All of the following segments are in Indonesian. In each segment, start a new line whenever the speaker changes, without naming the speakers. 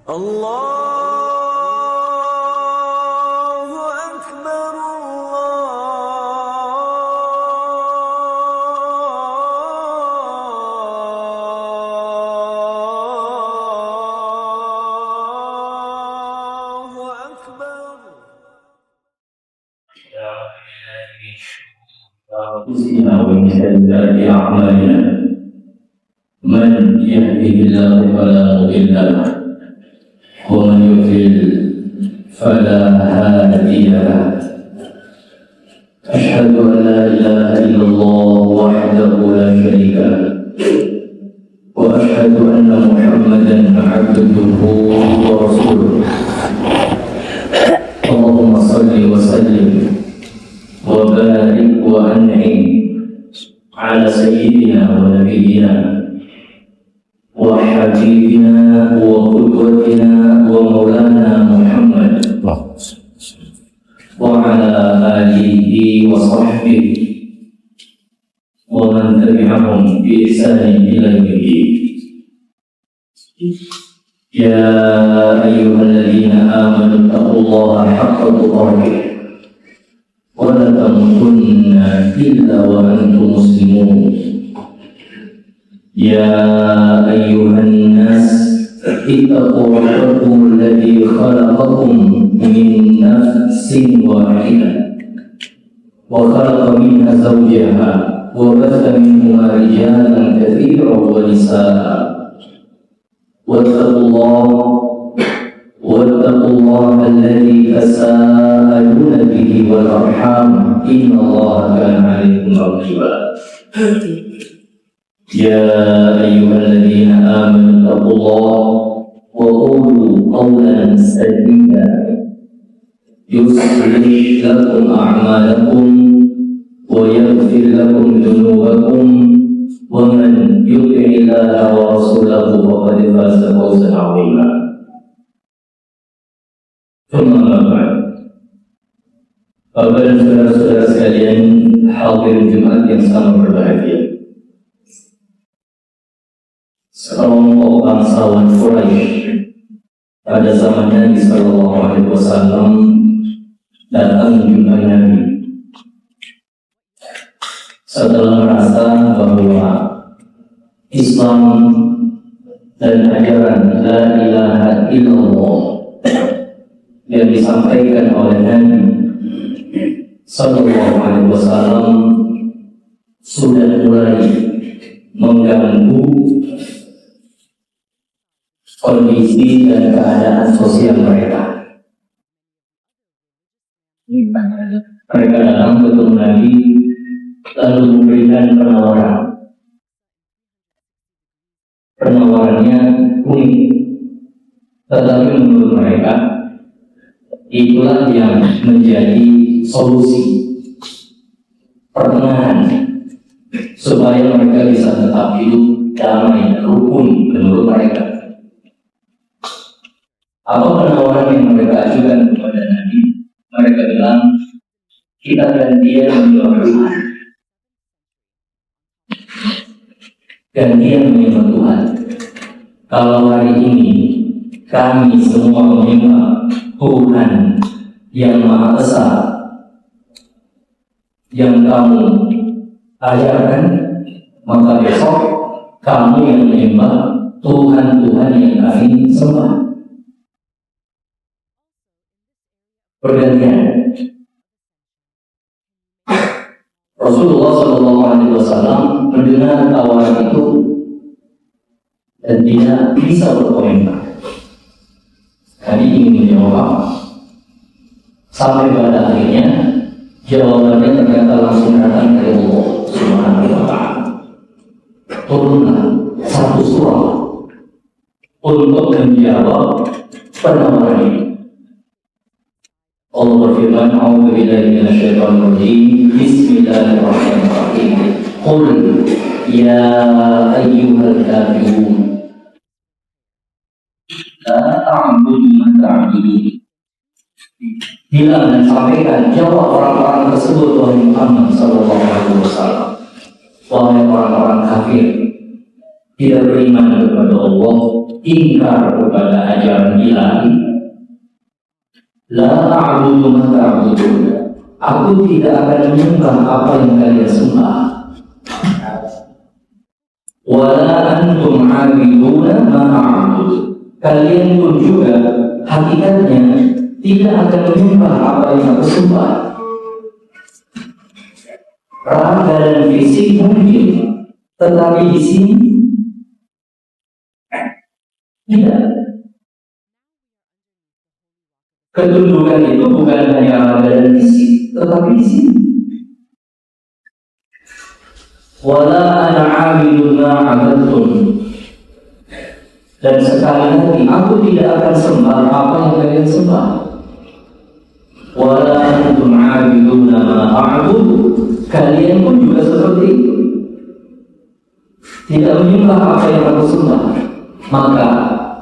الله أكبر الله أكبر.
أنفسنا ومن سيئات أعمالنا من يهده الله فلا مضل له ومن يضلل فلا هادي له. أشهد أن لا إله إلا الله وحده لا شريك له وأشهد أن محمدا عبده ورسوله. اللهم صل وسلم وبارك وأنعم على سيدنا ونبينا وحبيبنا وقدوتنا ومولانا محمد وعلى آله وصحبه ومن تبعهم بإحسان إلى يوم الدين. يا أيها الذين آمنوا اتقوا الله حق تقاته ولا تموتن إلا وأنتم مسلمون. يا أيها الناس اتقوا ربكم الذي خلقكم من نفس واحدة وخلق منها زوجها وبث منهما رجالا كثيرا ونساء واتقوا الله الذي تساءلون به والأرحام إن الله كان عليكم رقيبا. يا أيها الذين آمنوا اتقوا الله وقولوا قولا سديدا يصلح لكم أعمالكم ويغفر لكم ذنوبكم ومن يطع الله ورسوله فقد فاز فوزا عظيما. ثم أما بعد، Bapak dan saudara-saudara sekalian, hadirin Jumat yang sangat berbahagia. Sekelompok bangsawan Quraisy pada zaman Nabi Sallallahu Alaihi Wasallam datang menjumpai Nabi. Setelah merasa bahwa Islam dan ajaran La ilaha illallah yang disampaikan oleh Nabi Sallallahu Alaihi Wasallam sudah mulai mengganggu kondisi dan keadaan sosial mereka. Mereka datang ketemu Nabi lalu memberikan penawaran. Penawarannya unik, tetapi menurut mereka itulah yang menjadi solusi pertengahan supaya mereka bisa tetap hidup damai dan rukun menurut mereka. Apa penawaran yang mereka ajukan kepada Nabi? Mereka bilang, kita gantian menyembah Tuhan. Gantian menyembah Tuhan. Kalau hari ini kami semua menyembah Tuhan yang Maha Esa, yang kamu ajarkan, maka besok kamu yang menyembah Tuhan-Tuhan yang kami sembah. Pergantian. Rasulullah Shallallahu Alaihi Wasallam mendengar tawaran itu dan tidak bisa berkomentar. Tadi ingin menjawab, sampai pada akhirnya jawabannya ternyata langsung datang dari Allah Subhanahu Wa Taala. Turunlah satu surah untuk menjawab penawaran ini. Allah berfirman, "A'udzu billahi minasyaitonir rajim. Bismillahirrahmanirrahim. Qul ya ayyuhal kafirun la ta'budu ma ta'budun." Bilang dan sampaikan, jawab orang-orang tersebut, wahai Muhammad sallallahu alaihi wasallam, wahai orang-orang kafir, tidak beriman kepada Allah, ingkar kepada ajaran ilahi, la a'budu ma ta'budun, aku tidak akan menyembah apa yang kalian sembah, wala antum 'abiduna ma a'bud, kalian pun juga hakikatnya tidak akan menyembah apa yang aku sembah. Raga dan fisik mungkin, tetapi di sini tidak. Ketundukan itu bukan hanya raga dan fisik, tetapi di sini. Wala ana 'abidun ma 'abadtum, dan sekali lagi aku tidak akan sembah apa yang kalian sembah. Wala antum 'abiduna ma a'bud, kalian pun juga seperti itu, tidak menyembah apa yang aku sembah. Maka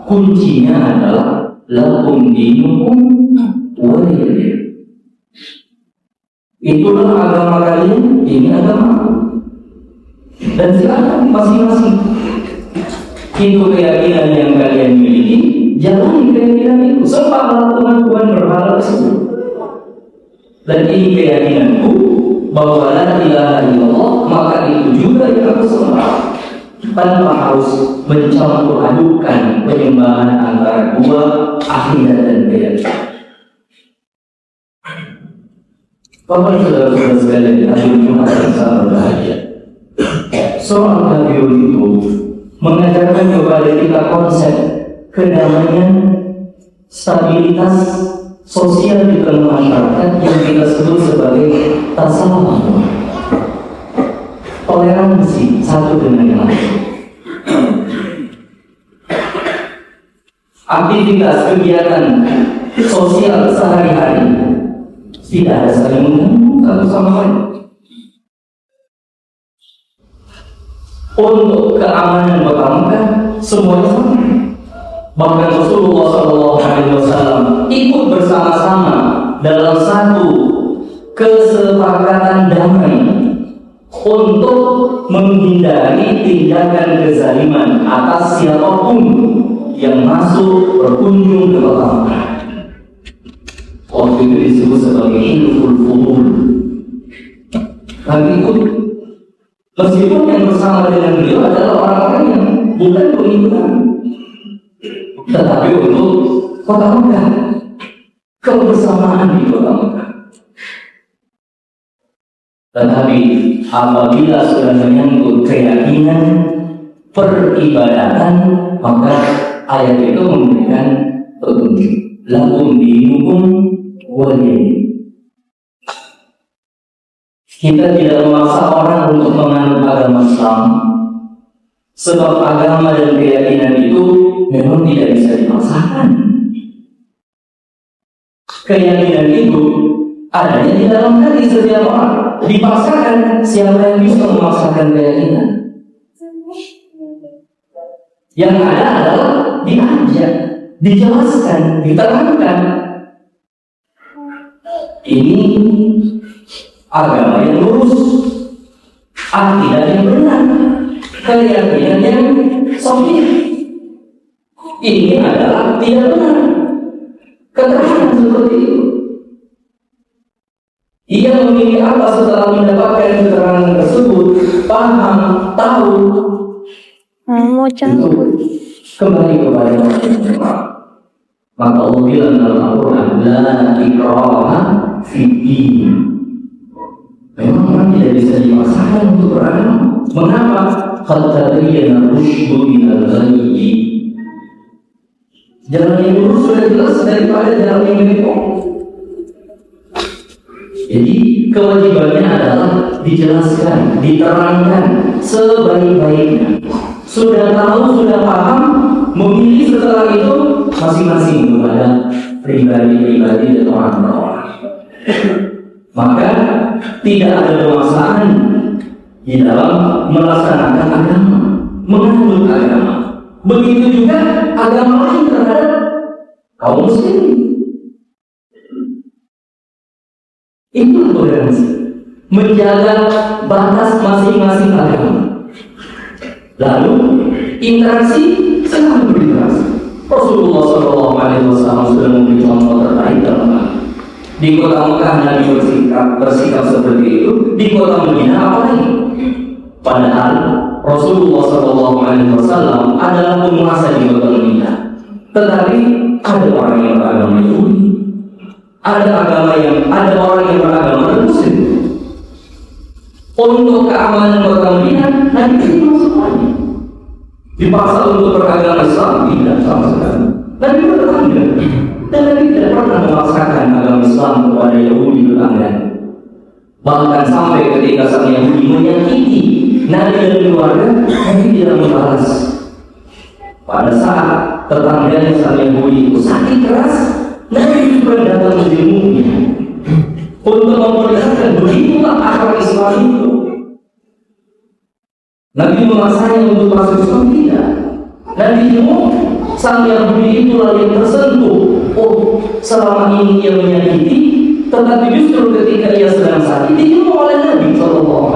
kuncinya adalah lakum dinukum waliyadin. Itulah agama kalian, ini agama. Dan silakan masing-masing itu keyakinan yang kalian miliki, jalani keyakinan itu, sembahlah Tuhan berhala tersebut. Dan ini keyakinanku bahwa la ilaha illallah, maka itu juga yang aku sembah, tanpa harus mencampur adukan penyembahan antara dua akidah dan keyakinan. Bapak saudara-saudara sekalian, hari Jumat yang sangat berbahagia, seorang nabi itu mengajarkan kepada kita konsep kedamaian, stabilitas sosial di tengah masyarakat yang kita sebut sebagai tasawuf, toleransi satu dengan yang lain. Aktivitas kegiatan sosial sehari-hari tidak ada saling mengganggu satu sama lain. Untuk keamanan kota Mekah semuanya sama. Bahkan Rasulullah SAW ikut bersama-sama dalam satu kesepakatan damai untuk menghindari tindakan kezaliman atas siapapun yang masuk berkunjung ke kota Mekah. Waktu itu disebut sebagai Hilful Fudul. Kami ikut, meskipun yang bersama dengan beliau adalah orang-orang yang bukan pengikut, tetapi untuk kota Mekah, kebersamaan di kota Mekah. Tetapi apabila sudah menyangkut keyakinan, peribadatan, maka ayat itu memberikan petunjuk. Lakum dinukum waliyadin. Kita tidak memaksa orang untuk menganut agama Islam, sebab agama dan keyakinan itu memang tidak bisa dipaksakan. Keyakinan itu adanya di dalam hati setiap orang. Dipaksakan, siapa yang bisa memaksakan keyakinan? Yang ada adalah diajak, dijelaskan, diterangkan. Ini agama yang lurus, akidah yang benar, keyakinan yang sahih. Ini adalah tidak benar. Keterangan seperti itu. Ia memilih apa setelah mendapatkan keterangan tersebut, paham, tahu,
mau campur
kembali kepada Allah. Maka Allah bilang dalam Al-Quran, la ikraha fid-din. Memang orang tidak bisa dipaksakan untuk beragama. Mengapa? Qad tabayyana rusydu minal ghayy. Jalan yang lurus sudah jelas daripada jalan yang bengkok. Jadi kewajibannya adalah dijelaskan, diterangkan sebaik-baiknya. Sudah tahu, sudah paham, memilih setelah itu masing-masing kepada pribadi-pribadi dan orang per orang. Maka tidak ada pemaksaan di dalam melaksanakan agama, menganut agama. Begitu juga agama lain terhadap kaum muslimin. Itu toleransi, menjaga batas masing-masing agama. Lalu interaksi sangat berintegrasi. Rasulullah SAW sudah memberi contoh terbaik dalam hal di kota Mekah Nabi bersikap seperti itu, di kota Madinah apalagi? Padahal Rasulullah SAW adalah penguasa di kota Madinah, tetapi ada orang yang beragama Yahudi, ada orang yang beragama Muslim. Untuk keamanan kota Madinah, Nabi tidak masuk lagi. Dipaksa untuk beragama Islam, tidak sama sekali. Nabi bertanya, dan Nabi tidak pernah memaksakan agama Islam kepada Yahudi tetangga. Bahkan sampai ketika sang Yahudi menyakiti Nabi dan keluarga, Nabi tidak membalas. Pada saat tetangganya sang Yahudi itu sakit keras, Nabi juga datang menjenguknya untuk memperlihatkan begitulah akhlak Islam itu. Nabi memaksanya untuk masuk Islam tidak. Nabi jenguk sang Yahudi itulah yang tersentuh. Oh, selama ini ia menyakiti, tetapi justru ketika ia sedang sakit dijenguk oleh Nabi SAW.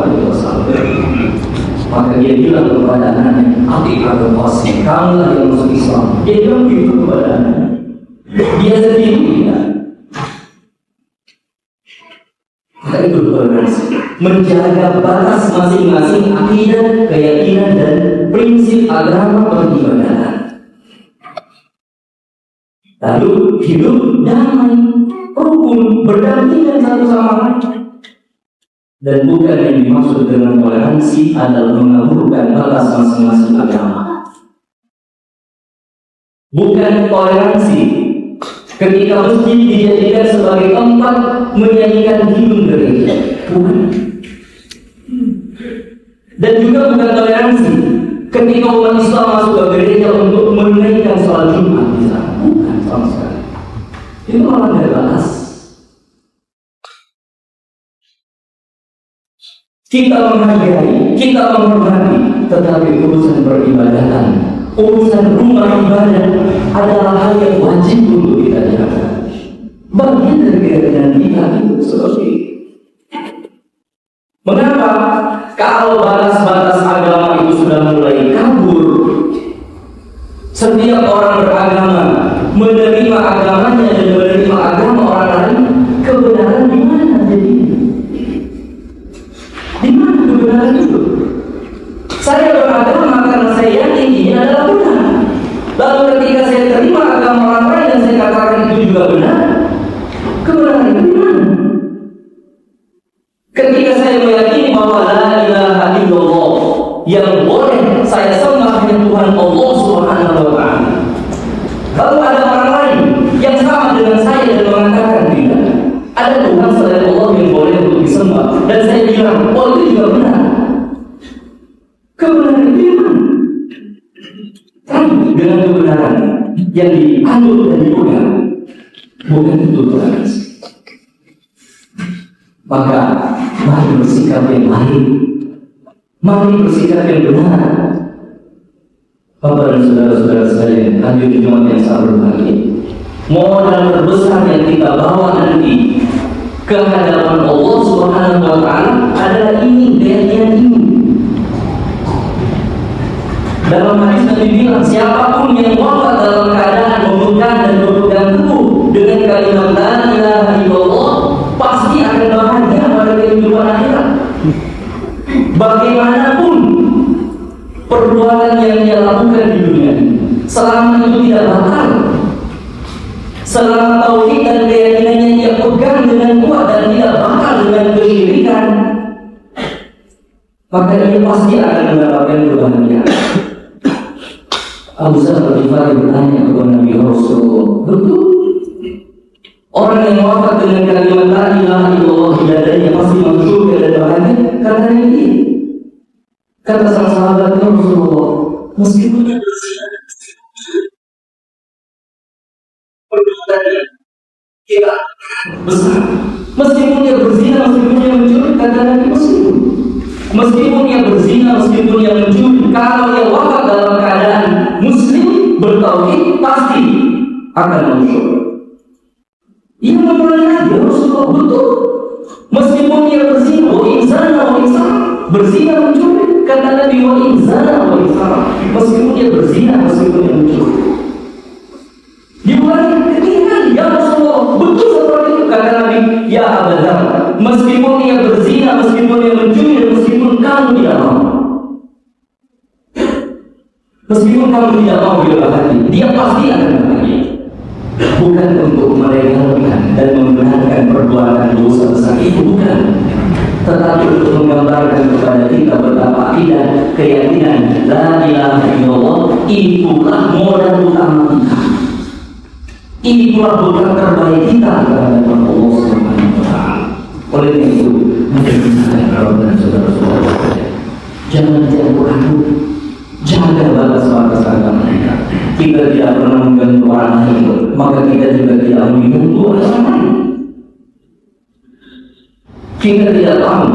Maka dia bilang kepada anaknya, "Atikah pasti kamulah yang masuk Islam." Dia bilang begitu kepada anaknya. Dia sendiri tidak. Itu toleransi, menjaga batas masing-masing akidah, keyakinan dan prinsip agama peribadahan. Lalu hidup damai, rukun, berdampingan satu sama lain. Dan bukan yang dimaksud dengan toleransi adalah mengaburkan batas masing-masing agama. Bukan toleransi ketika masjid dijadikan sebagai tempat menyanyikan himne gereja, bukan. Dan juga bukan toleransi ketika umat Islam masuk ke gereja untuk menunaikan sholat Jumat di sana, bukan sama sekali. Itu malah tidak batas. Kita menghargai, kita menghormati, tetapi urusan peribadatan, urusan rumah ibadah adalah hal yang wajib untuk kita jaga. Bagian dari keyakinan kita itu seperti itu. Mengapa? Kalau batas-batas agama itu sudah mulai kabur, setiap orang beragama menerima agamanya dan menerima agama orang lain, kebenaran di mana jadi? Di mana kebenaran itu? Saya beragama karena saya yakin ini adalah benar. Lalu ketika saya terima agama orang lain dan saya katakan itu juga benar, kebenaran itu di mana? Ketika saya meyakini bahwa la ilaha illallah yang boleh saya sembah hanya Tuhan Allah Subhanahu wa Ta'ala, lalu ada orang lain yang sama dengan saya dan mengatakan tidak, ada Tuhan selain Allah yang boleh untuk disembah, dan saya bilang oh itu juga benar. Kebenaran itu yang mana? Tapi dengan kebenaran yang dianut dan dipegang, bukan itu toleransi. Maka mari bersikap yang baik, mari bersikap yang benar. Bapak dan saudara-saudara sekalian, hadirin Jumat yang sangat berbahagia, modal terbesar yang kita bawa nanti ke hadapan Allah Subhanahu wa Ta'ala adalah ini, keyakinan ini. Dalam hadis Nabi bilang, siapapun yang wafat dalam keadaan memegang dan berpegang teguh dengan kalimat la ilaha illallah pasti akan bahagia pada kehidupan akhirat. Bagaimanapun perbuatan yang dia lakukan di dunia ini, selama itu tidak batal, selama tauhid dan keyakinannya dia pegang dengan kuat dan tidak batal dengan kesyirikan, maka dia pasti akan mendapatkan kebahagiaan. Abu Sa'id Al-Ghifari bertanya kepada Nabi Rasulullah, betul? Orang yang wafat dengan kalimat la ilaha illallah di dadanya pasti masuk surga dan bahagia? Katanya ini. Kata sang sahabat Rasulullah, meskipun dia berzina, perbuatannya kita besar. Meskipun dia berzina, meskipun dia mencuri, kata Nabi meskipun. Meskipun dia berzina, meskipun dia mencuri, kalau dia wafat dalam keadaan muslim bertauhid, pasti akan masuk. Ia memperlihat dia Rasulullah betul. Meskipun dia berzina, berzina mencuri, Kata Nabi, wa inzana wa isara, meskipun dia berzina, meskipun dia mencuri. Diulangi ketiga, ya Rasulullah, betul seperti itu. Kata Nabi, ya Abu Dzar, meskipun dia berzina, meskipun dia mencuri, dan meskipun kamu tidak mau, meskipun kamu tidak mau berbahaya, dia pasti akan berbahaya. Bukan untuk melegalkan dan membenarkan perbuatan dosa besar itu, bukan, tetapi untuk menggambarkan kepada kita betapa akidah keyakinan la ilaha illallah itulah modal utama kita, itulah bekal terbaik kita kepada Allah Subhanahu wa taala. Oleh itu, mudah-mudahan saudara-saudara, jangan campur aduk, jaga batas-batas agama kita. Kita tidak pernah mengganggu orang lain, maka kita juga tidak mengganggu orang lain. Kita tidak mau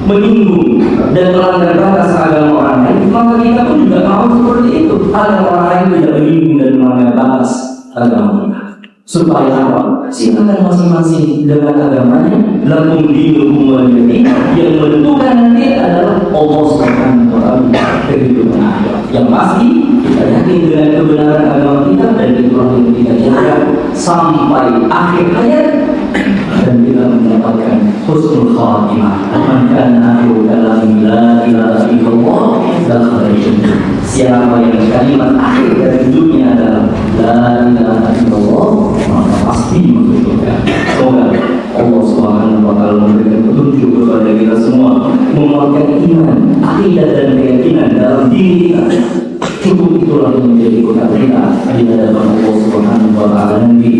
menyinggung dan melanggar batas agama orang lain, maka kita pun juga mau seperti itu, agar orang lain tidak menyinggung dan melanggar batas agama kita. Supaya apa? Silakan masing-masing dengan agamanya. Lakum dinukum waliyadin. Yang menentukan nanti adalah Allah Subhanahu wa taala kehidupan akhirat. Yang pasti kita yakin dengan kebenaran agama kita, dan itulah yang kita jaga sampai akhir hayat, dan kita mendapatkan husnul khatimah. Man kana akhiru kalami la ilaha illallah dakhala jannah. Siapa yang kalimat akhir dari dunia adalah la ilaha illallah, maka pasti masuk surga. Semoga Allah Subhanahu wa taala memberikan petunjuk kepada kita semua, menguatkan iman, akidah dan keyakinan dalam diri kita. Cukup itulah yang menjadi bekal kita di hadapan Allah Subhanahu wa taala nanti,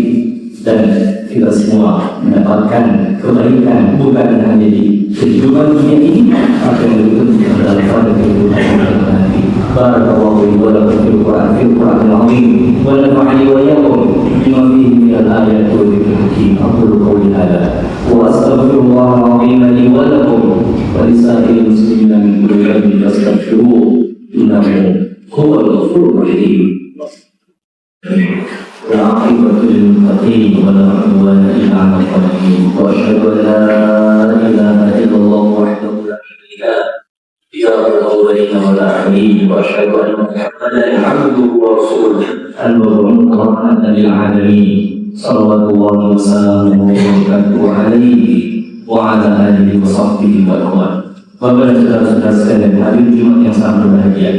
dan kita semua mendapatkan kebaikan bukan hanya di kehidupan dunia ini, tapi juga pada kehidupan akhirat nanti. Barakallahu li wa lakum fil Qur'anil azim wa nafa'ani wa iyyakum bima fihi minal ayati wa dzikril hakim. Aqulu qawli hadza wa astaghfirullahal azim li wa lakum wa lisa'iril muslimina min kulli dhanbin fastaghfiruhu innahu huwal ghafurur rahim. والعاقبة للمتقين ولا عدوان إلا على الظالمين وأشهد أن لا إله إلا الله وحده لا شريك له إله الأولين والآخرين وأشهد أن محمدا عبده ورسوله المبعوث رحمة للعالمين صلوات الله وسلامه وبركاته عليه وعلى آله وصحبه وإخوانه. Bapak dan saudara-saudara sekalian, hari Jumat yang sangat berbahagia.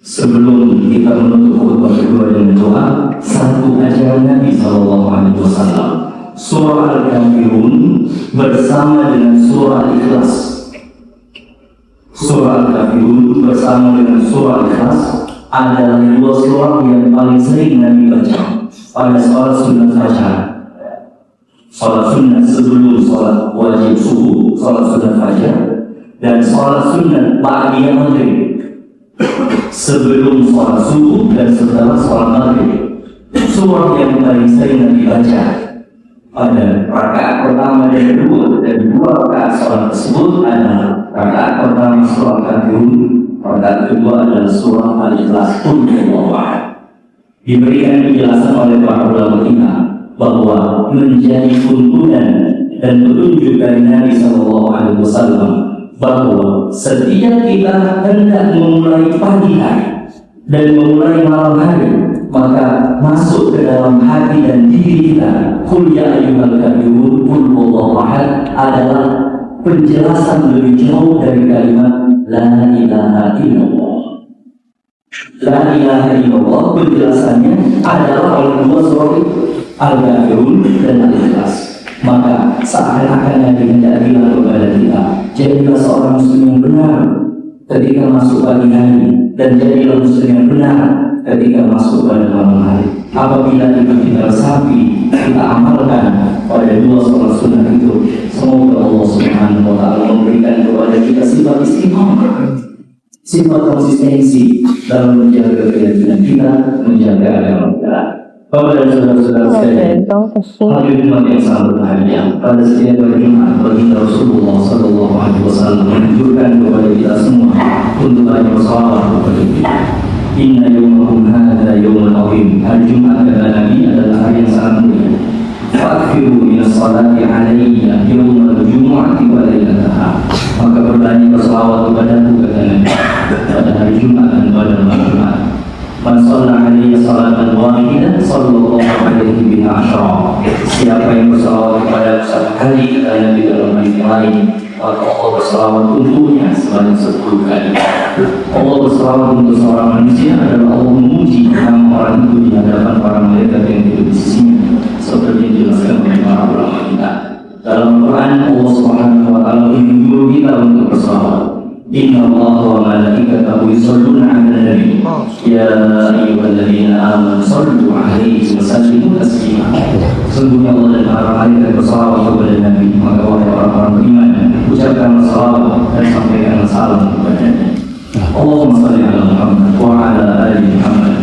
Sebelum kita menutup khutbah kedua dengan doa, satu ajaran Nabi SAW, surah Al-Kafirun bersama dengan surah Al-Ikhlas. Surah Al-Kafirun bersama dengan surah Al-Ikhlas adalah dua surah yang paling sering Nabi baca pada sholat sunnah fajar. Sholat sunnah sebelum sholat wajib subuh, sholat sunnah fajar, dan sholat sunnah ba'diyah maghrib, sebelum sholat subuh dan setelah sholat maghrib. Surah yang paling sering Nabi baca pada rakaat pertama dan kedua, dan dua rakaat sholat tersebut adalah rakaat pertama surah Al-Kafirun, rakaat kedua adalah surah Al-Ikhlas. Diberikan penjelasan oleh para ulama kita bahwa menjadi tuntunan dan petunjuk dari Nabi SAW bahwa setiap kita hendak memulai pagi hari dan memulai malam hari, maka masuk ke dalam hati dan diri kita qul ya ayyuhal kafirun qul huwallahu ahad adalah penjelasan lebih jauh dari kalimat la ilaha illallah. La ilaha illallah penjelasannya adalah oleh dua surah Al-Kafirun dan Al-Ikhlas. Maka seakan-akan Nabi hendak bilang kepada kita, jadilah seorang muslim yang benar ketika masuk pagi hari, dan jadilah muslim yang benar ketika masuk pada malam hari. Apabila itu kita resapi, kita amalkan pada dua sholat sunnah itu, semoga Allah Subhanahu wa taala memberikan kepada kita sifat istiqamah, sifat konsistensi dalam menjaga keyakinan kita, menjaga agama kita. Bapak dan saudara-saudara sekalian, hari Jumat yang sangat berbahagia. Pada setiap hari Jumat, baginda Rasulullah SAW menunjukkan kepada kita semua untuk banyak bersalat kepada kita. Inna yawmakum hadza yawmun azim. Hari Jumat kata Nabi adalah hari yang sangat mulia. Fa'akhiru minas salati alayya yawmal jumu'ati wa lailataha. Maka berbanyak bersalawat kepadaku kata Nabi sallallahu alaihi biha asyara. Siapa yang bersalawat kepada satu kali kata Nabi dalam hadis lain, maka Allah bersalawat untuknya sebanyak 10 kali. Allah bersalawat untuk seorang manusia adalah Allah memuji nama orang itu di hadapan para malaikat yang hidup di sisinya, seperti yang dijelaskan oleh para ulama kita. Dalam Quran Allah Subhanahu wa taala menyuruh kita untuk bersalawat. Inna Allah wa malaikatahu yusholluna 'alan nabi ya ayyuhalladzina amanu shallu 'alaihi wa sallimu taslima. Sungguhnya Allah dan para malaikat bersalawat kepada Nabi, maka wahai orang-orang beriman, ucapkan salawat dan sampaikan salam kepadanya. Allahumma shalli 'ala Muhammad wa 'ala ali Muhammad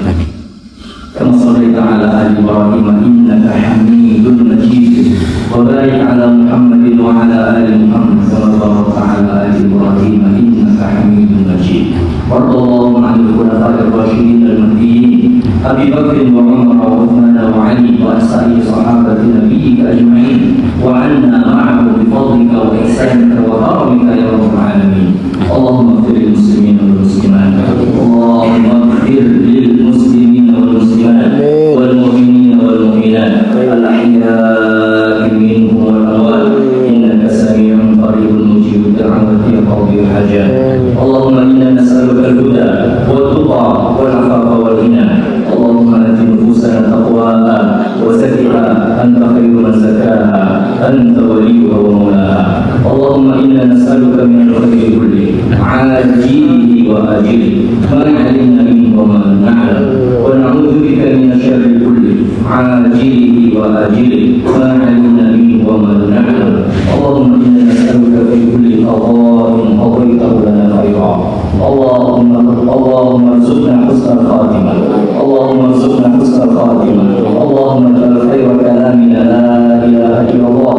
kama shallaita 'ala ali Ibrahim innaka Hamidum Majid. Wa barik 'ala Muhammadin wa 'ala ali Muhammad kama barakta 'ala ali Ibrahim innaka Hamidum Majid. Warḍallahu 'anil khulafa'ir rasyidin al-mahdiyyin Abi Bakr wa Umar wa Uthman wa Ali wa sa'ir sahabati nabiyyika ajma'in wa 'anna ma'ahum bi fadlika wa ihsanika wa karamika ya rabbal alamin. Allahumma ighfir lil muslimin wal muslimat. Allahumma ighfir lil muslimin wal muslimat wal mu'minin wal mu'minat al-ahya'i minhum wal amwat innaka sami'un qaribun mujibud da'wati ya qadhil hajat. Allahumma inna nas'aluka al-huda wat tuqa wal 'afafa wal ghina. Allahumma ati nufusana taqwaha wa zakkiha anta khairu man zakkaha anta waliyuha wa mawlaha. Allahumma inna nas'aluka min al-khairi kulli 'ajilihi wa ajilihi ma 'alimna minhu wa ma lam na'lam wa na'udzu bika min asy-syarri kulli 'ajilihi wa ajilihi ma 'alimna minhu wa ma lam na'lam. Allahumma inna nas'aluka fi kulli qada'in qadaytahu lana khairan. Allahumma arzuqna husnal khatimah. Allahumma arzuqna husnal khatimah. Allahumma ij'al khayra kalamina la ilaha illallah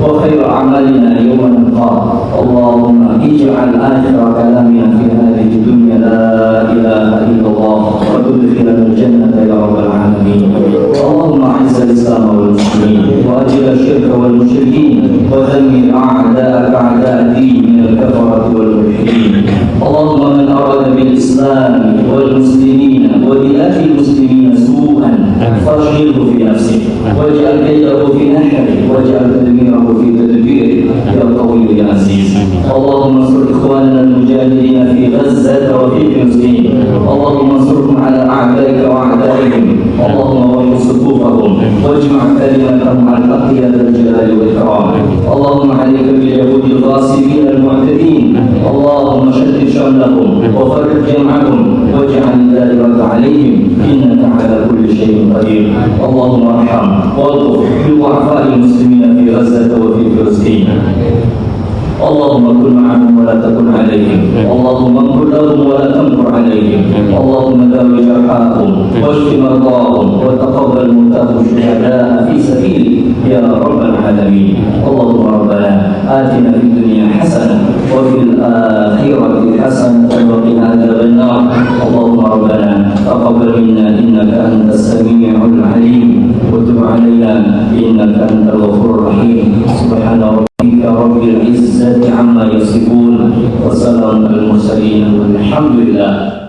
wa khayra a'malina yawma nalqah. Allahumma ij'al akhira kalamina fi hadhihi dunya la ilaha illallah wa tudkhilna al-jannata ya rabbal alamin. Allahumma a'izz al-islam wal muslimin wa ajil ash-shirka wal mushrikin wa dammir a'da'aka a'da' ad-din min al-kafarati wal mulhidin. Allahumma man arada bil islam wal muslimin wa bi akhi muslimin su'an fashghilhu fi nafsihi waj'al kaydahu fi nahrihi waj'al tadmirahu fi tadbirihi ya qawiyyu ya aziz. Allahumma ansur ikhwanana al-mujahidin fi Gazzah wa fi Filistin. Allahumma ansurhum ala a'da'ika wa a'da'ihim. Allahumma wahyi sufufahum wajma' kalimatahum ala al-haqqi ya dzal jalali wal ikram. Allahumma 'alayka bil yahudi al-ghasibin al-mu'tadin. Allahumma shaddid shamlahum wa farrij jam'ahum waj'al da'irata 'alayhim innaka 'ala kulli shay'in qadir. Allahumma arham wa bil wa'fa'i muslimina fi Gazzah wa fi Filistin. Allahumma kun ma'ahum wa la takun 'alayhim. Allahumma kun lahum wa la tamkur 'alayhim. Allahumma dawi jarhahum washfi mardahum wa taqabbal mutahum syuhada'a fi sabilik ya rabbal alamin. Allahumma rabbana atina fid dunya hasanah wa fil akhirati hasanah wa qina adzaban nar. Allahumma rabbana taqabbal minna innaka antas sami'ul 'alim wa tub 'alaina innaka antal ghafurur rahim. Subhana rabbil izzati amma yasifun wa salamun al mursalin walhamdulillah